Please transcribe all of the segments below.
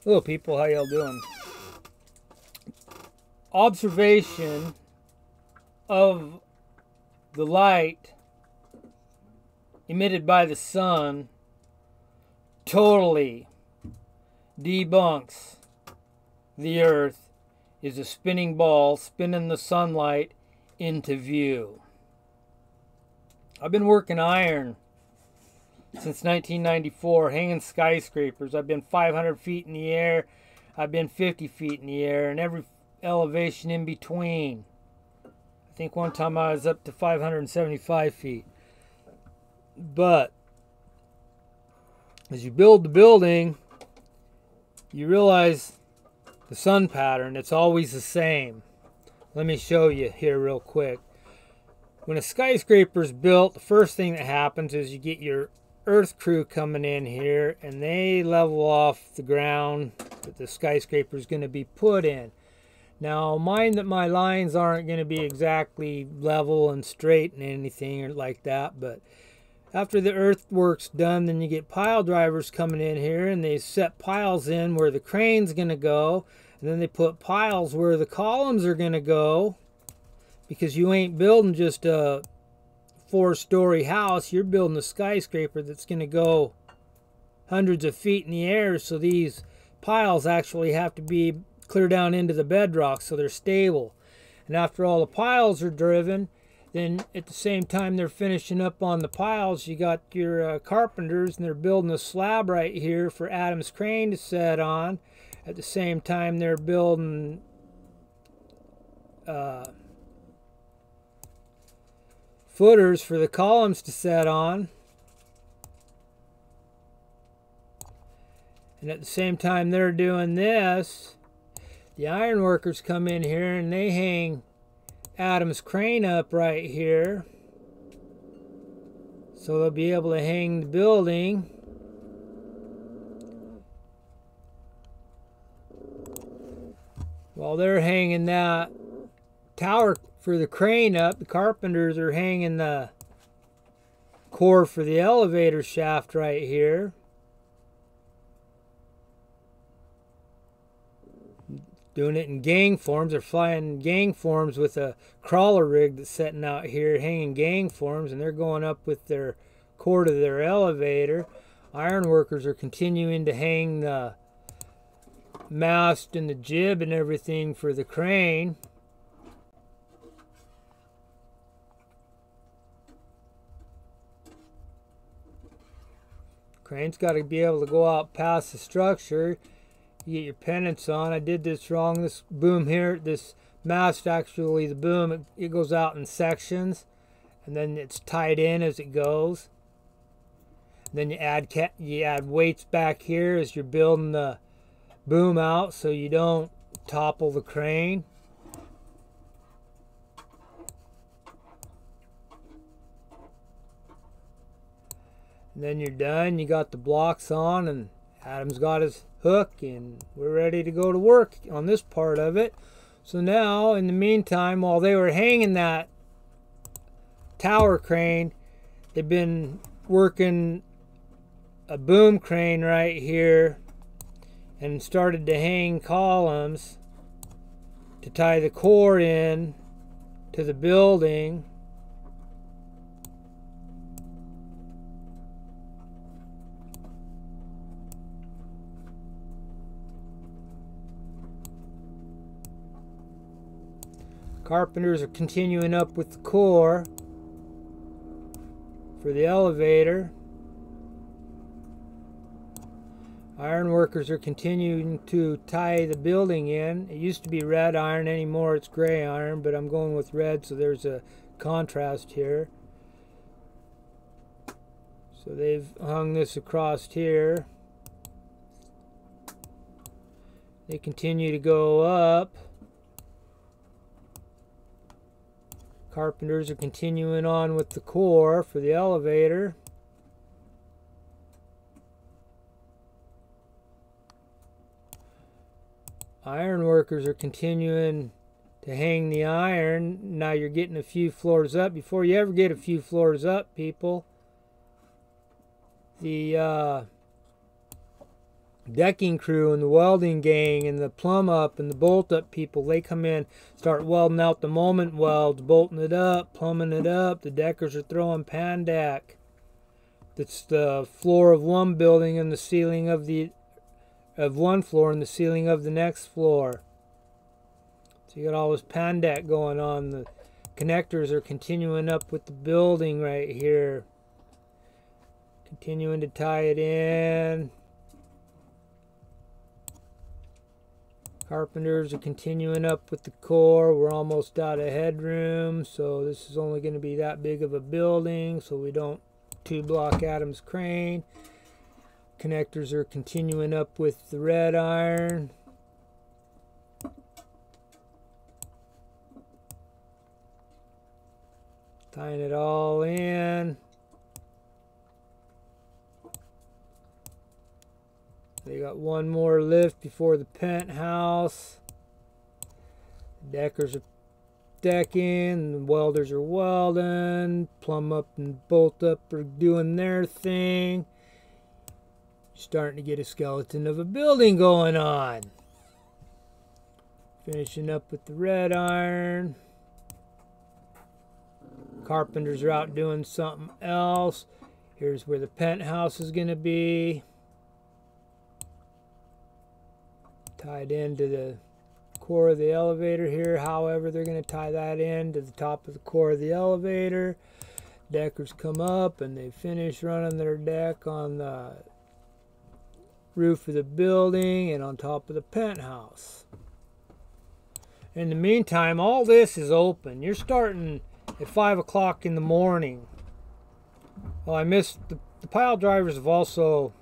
Hello people, how y'all doing? Observation of the light emitted by the sun totally debunks the earth is a spinning ball spinning the sunlight into view. I've been working iron since 1994, hanging skyscrapers. I've been 500 feet in the air, I've been 50 feet in the air, and every elevation in between. I think one time I was up to 575 feet. But as you build the building, you realize the sun pattern, it's always the same. Let me show you here real quick. When a skyscraper is built, the first thing that happens is you get your earth crew coming in here and they level off the ground that the skyscraper is going to be put in. Now mind that my lines aren't going to be exactly level and straight and anything or like that, but after the earthwork's done, then you get pile drivers coming in here and they set piles in where the crane's going to go, and then they put piles where the columns are going to go, because you ain't building just a 4-story house, you're building a skyscraper that's going to go hundreds of feet in the air, so these piles actually have to be clear down into the bedrock so they're stable. And after all the piles are driven, then at the same time they're finishing up on the piles, you got your carpenters, and they're building a slab right here for Adam's crane to set on. At the same time they're building footers for the columns to set on. And at the same time they're doing this, the iron workers come in here and they hang Adam's crane up right here, so they'll be able to hang the building. While they're hanging that tower for the crane up, the carpenters are hanging the core for the elevator shaft right here. Doing it in gang forms. They're flying gang forms with a crawler rig that's setting out here, hanging gang forms, and they're going up with their core to their elevator. Iron workers are continuing to hang the mast and the jib and everything for the crane. Crane's got to be able to go out past the structure. You get your pennants on. I did this wrong. This boom here, this mast, actually the boom, it goes out in sections, and then it's tied in as it goes. And then you add weights back here as you're building the boom out, so you don't topple the crane. And then you're done. You got the blocks on, and Adam's got his hook, and we're ready to go to work on this part of it. So now, in the meantime, while they were hanging that tower crane, they've been working a boom crane right here and started to hang columns to tie the core in to the building. Carpenters are continuing up with the core for the elevator. Iron workers are continuing to tie the building in. It used to be red iron, anymore it's gray iron, but I'm going with red, so there's a contrast here. So they've hung this across here. They continue to go up. Carpenters are continuing on with the core for the elevator. Iron workers are continuing to hang the iron. Now you're getting a few floors up. Before you ever get a few floors up, people, the decking crew and the welding gang and the plumb up and the bolt up people, they come in, start welding out the moment welds, bolting it up, plumbing it up. The deckers are throwing pandac. That's the floor of one building and the ceiling of one floor and the ceiling of the next floor. So you got all this pandac going on. The connectors are continuing up with the building right here, continuing to tie it in. Carpenters are continuing up with the core. We're almost out of headroom, so this is only going to be that big of a building, so we don't two-block Adams crane. Connectors are continuing up with the red iron. Tying it all in. They got one more lift before the penthouse. The deckers are decking, the welders are welding, plumb up and bolt up are doing their thing. You're starting to get a skeleton of a building going on. Finishing up with the red iron. Carpenters are out doing something else. Here's where the penthouse is going to be. Tied into the core of the elevator here. However, they're going to tie that in to the top of the core of the elevator. Deckers come up and they finish running their deck on the roof of the building and on top of the penthouse. In the meantime, all this is open. You're starting at 5 o'clock in the morning. Well, I missed the pile drivers have also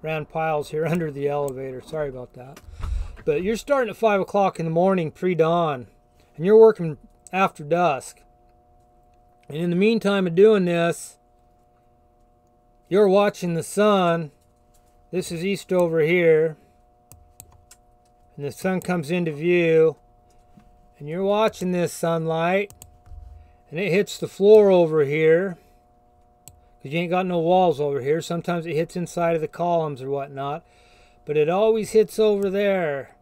ran piles here under the elevator. Sorry about that. But you're starting at 5 o'clock in the morning, pre-dawn, and you're working after dusk. And in the meantime of doing this, you're watching the sun. This is east over here. And the sun comes into view. And you're watching this sunlight. And it hits the floor over here. Because you ain't got no walls over here. Sometimes it hits inside of the columns or whatnot. But it always hits over there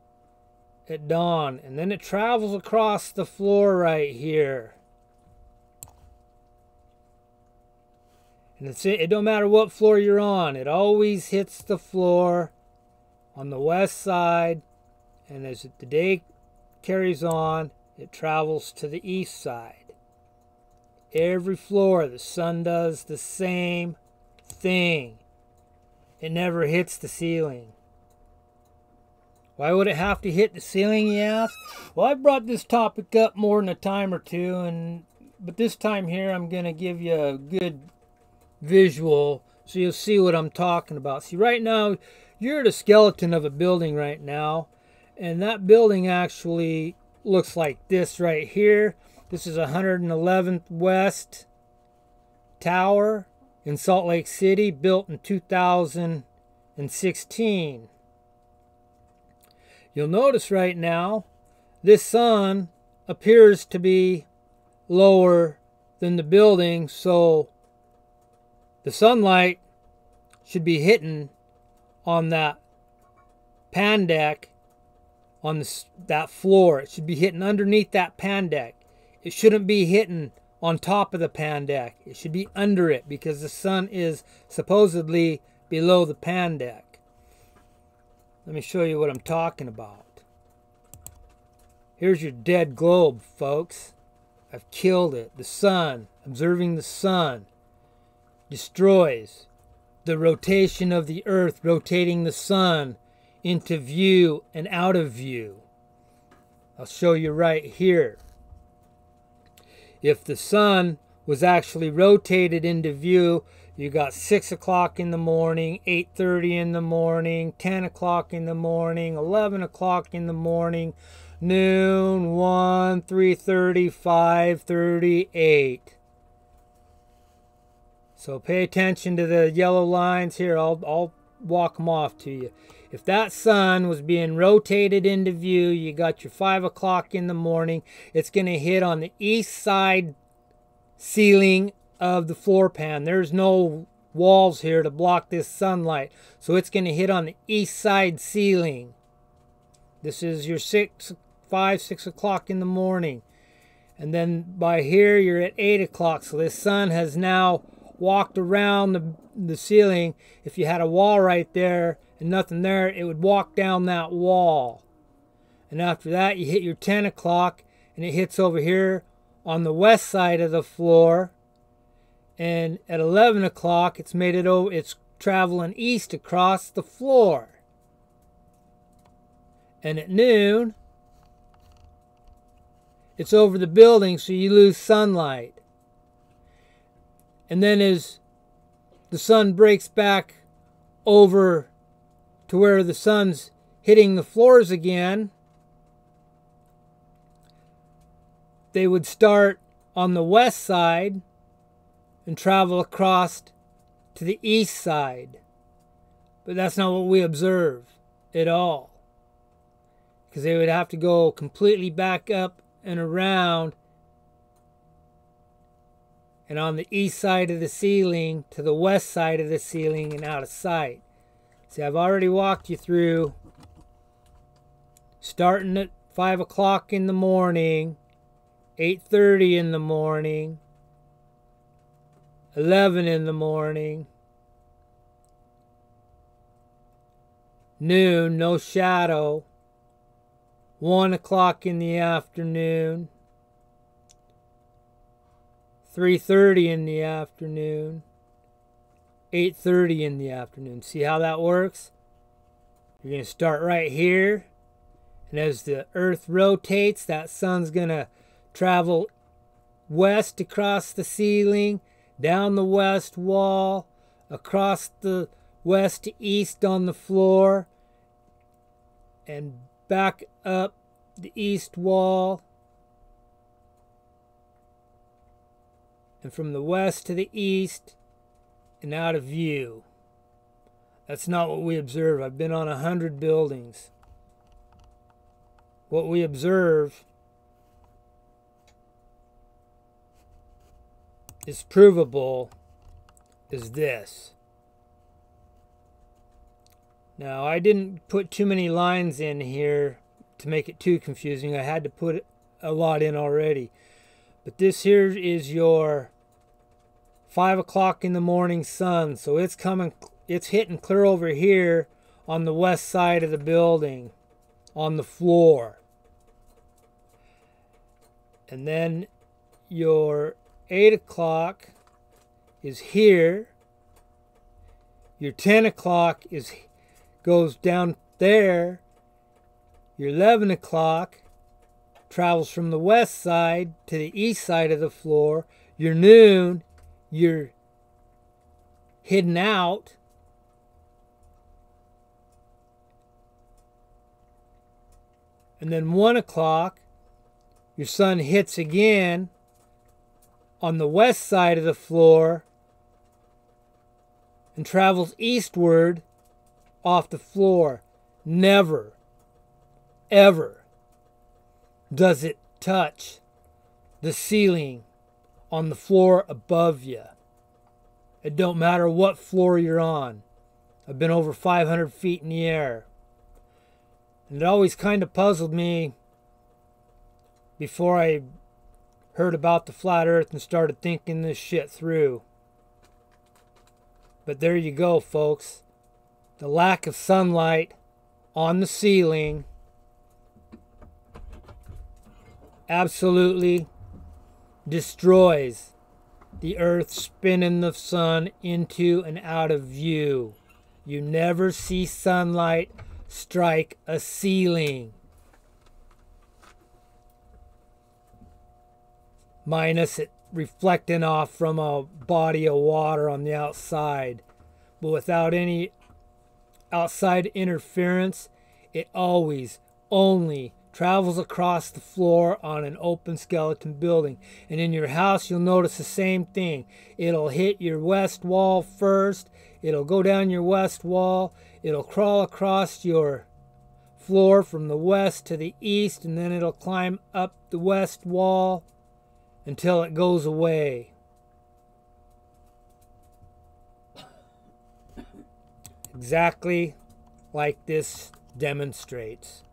at dawn. And then it travels across the floor right here. And it don't matter what floor you're on. It always hits the floor on the west side. And as the day carries on, it travels to the east side. Every floor, the sun does the same thing. It never hits the ceiling. Why would it have to hit the ceiling, you ask? Well, I brought this topic up more than a time or two, but this time here I'm going to give you a good visual so you'll see what I'm talking about. See, right now, you're at a skeleton of a building right now, and that building actually looks like this right here. This is 111th West Tower in Salt Lake City, built in 2016. You'll notice right now, this sun appears to be lower than the building, so the sunlight should be hitting on that pan deck, on that floor. It should be hitting underneath that pan deck. It shouldn't be hitting on top of the pan deck. It should be under it because the sun is supposedly below the pan deck. Let me show you what I'm talking about. Here's your dead globe, folks. I've killed it. The sun, observing the sun, destroys the rotation of the earth, rotating the sun into view and out of view. I'll show you right here. If the sun was actually rotated into view, you got 6 o'clock in the morning, 8:30 in the morning, 10 o'clock in the morning, 11 o'clock in the morning, noon, 1, 3:30, 5:30, 8. So pay attention to the yellow lines here. I'll walk them off to you. If that sun was being rotated into view, you got your 5 o'clock in the morning. It's going to hit on the east side ceiling of the floor pan. There's no walls here to block this sunlight. So it's going to hit on the east side ceiling. This is your 5, 6 o'clock in the morning. And then by here you're at 8 o'clock. So this sun has now walked around the ceiling. If you had a wall right there and nothing there, it would walk down that wall. And after that you hit your 10 o'clock and it hits over here on the west side of the floor. And at 11 o'clock it's made it over, it's traveling east across the floor. And at noon it's over the building, so you lose sunlight. And then as the sun breaks back over to where the sun's hitting the floors again, they would start on the west side and travel across to the east side. But that's not what we observe at all, because they would have to go completely back up and around and on the east side of the ceiling to the west side of the ceiling and out of sight. See, I've already walked you through starting at 5 o'clock in the morning, 8:30 in the morning, 11 in the morning, noon, no shadow, 1 o'clock in the afternoon, 3:30 in the afternoon, 8:30 in the afternoon. See how that works? You're going to start right here, and as the earth rotates, that sun's going to travel west across the ceiling, down the west wall, across the west to east on the floor, and back up the east wall, and from the west to the east and out of view. That's not what we observe. I've been on 100 buildings. What we observe is provable is this. Now, I didn't put too many lines in here to make it too confusing. I had to put a lot in already. But this here is your 5 o'clock in the morning sun. So it's coming, it's hitting clear over here on the west side of the building, on the floor. And then your 8 o'clock is here. Your 10 o'clock goes down there. Your 11 o'clock travels from the west side to the east side of the floor. Your noon, you're hidden out. And then 1 o'clock, your sun hits again on the west side of the floor and travels eastward off the floor. Never, ever does it touch the ceiling on the floor above you. It don't matter what floor you're on. I've been over 500 feet in the air. And it always kind of puzzled me before I heard about the flat earth and started thinking this shit through. But there you go, folks. The lack of sunlight on the ceiling absolutely destroys the earth, spinning the sun into and out of view. You never see sunlight strike a ceiling, minus it reflecting off from a body of water on the outside. But without any outside interference, it always only travels across the floor on an open skeleton building. And in your house, you'll notice the same thing. It'll hit your west wall first. It'll go down your west wall. It'll crawl across your floor from the west to the east, and then it'll climb up the west wall until it goes away. exactly like this demonstrates.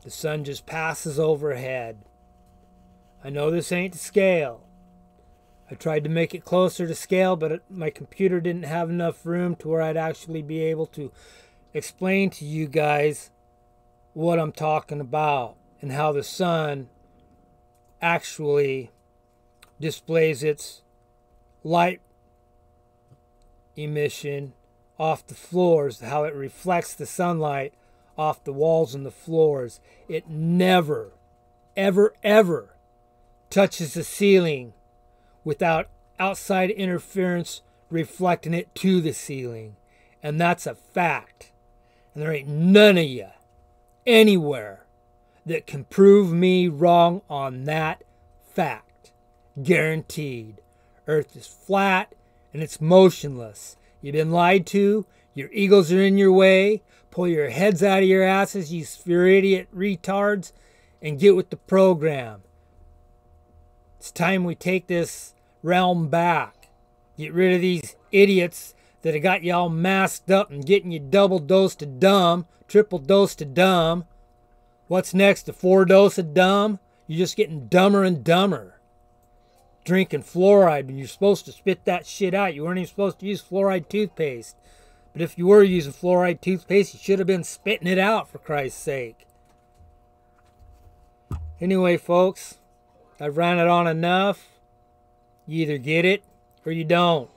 The sun just passes overhead. I know this ain't to scale. I tried to make it closer to scale, but my computer didn't have enough room to where I'd actually be able to explain to you guys what I'm talking about and how the sun actually displays its light emission off the floors, how it reflects the sunlight off the walls and the floors. It never, ever, ever touches the ceiling without outside interference reflecting it to the ceiling. And that's a fact. And there ain't none of you anywhere that can prove me wrong on that fact. Guaranteed. Earth is flat and it's motionless. You've been lied to. Your egos are in your way. Pull your heads out of your asses, you idiot retards, and get with the program. It's time we take this realm back. Get rid of these idiots that have got you all masked up and getting you double dosed of dumb, triple dosed of dumb. What's next? A 4-dose of dumb? You're just getting dumber and dumber. Drinking fluoride when you're supposed to spit that shit out. You weren't even supposed to use fluoride toothpaste. But if you were using fluoride toothpaste, you should have been spitting it out, for Christ's sake. Anyway, folks, I've ranted on enough. You either get it or you don't.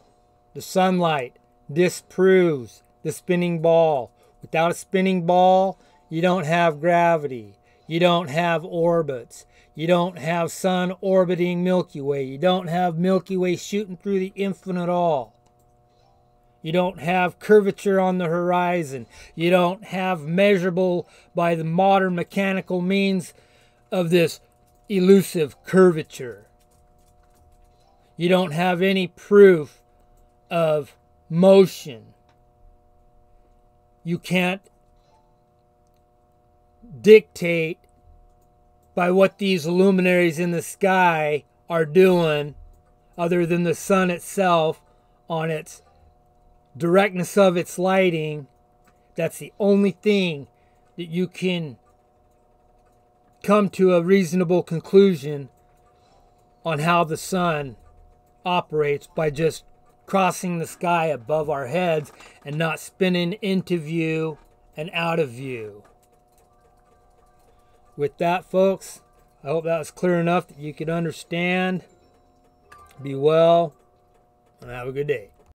The sunlight disproves the spinning ball. Without a spinning ball, you don't have gravity. You don't have orbits. You don't have sun orbiting Milky Way. You don't have Milky Way shooting through the infinite all. You don't have curvature on the horizon. You don't have measurable by the modern mechanical means of this elusive curvature. You don't have any proof of motion. You can't dictate by what these luminaries in the sky are doing other than the sun itself on its directness of its lighting. That's the only thing that you can come to a reasonable conclusion on how the sun operates, by just crossing the sky above our heads and not spinning into view and out of view. With that, folks, I hope that was clear enough that you could understand. Be well and have a good day.